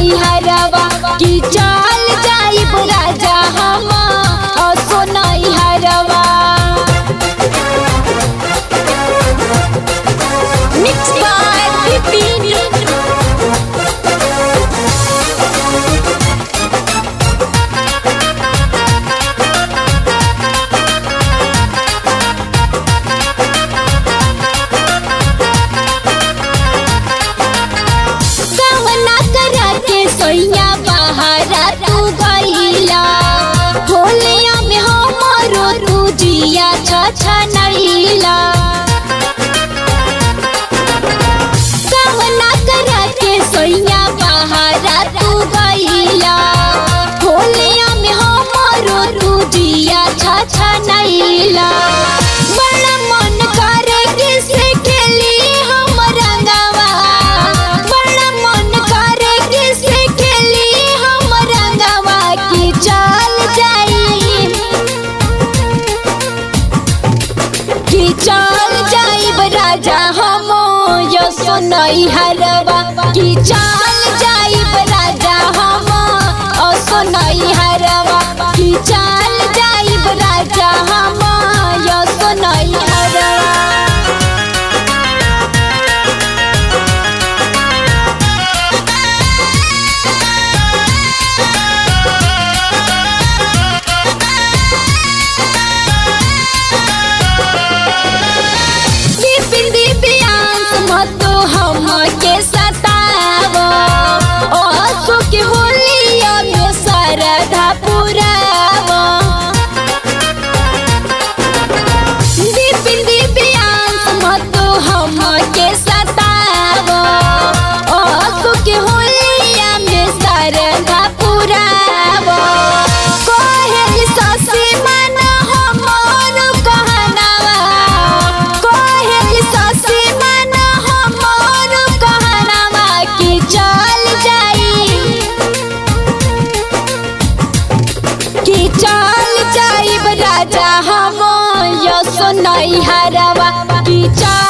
नहीं हरवा की चाल जाइब राजा हम असो नहीं हरवा। मिक्स बाय सोइया बहारा तू गईला होलिया में हमरो तू जिया छछा नईला। कहना करा के सोइया बहारा तू गईला होलिया में हमरो तू जिया छछा नईला। बड़ा मन करे किसे खेली हम रंगवा, बड़ा मन करे किसे चाल जाइब राजा हम यसो नहीं हरवा की चाल जाइब राजा हम असो नहीं हरवा की चाल जाइब राजा हम यसो नहीं हरवा। तो हम के सतावो असो के होलिया में सरधा पुरावो। दिव्यांश मत हम के सतावो असो के होलिया में सरधा पुरावो। कोहेल ससी मन हमर कहनावा, कोहेल ससी चाल जाइब राजा हम यसो नहीं हरवा की चाल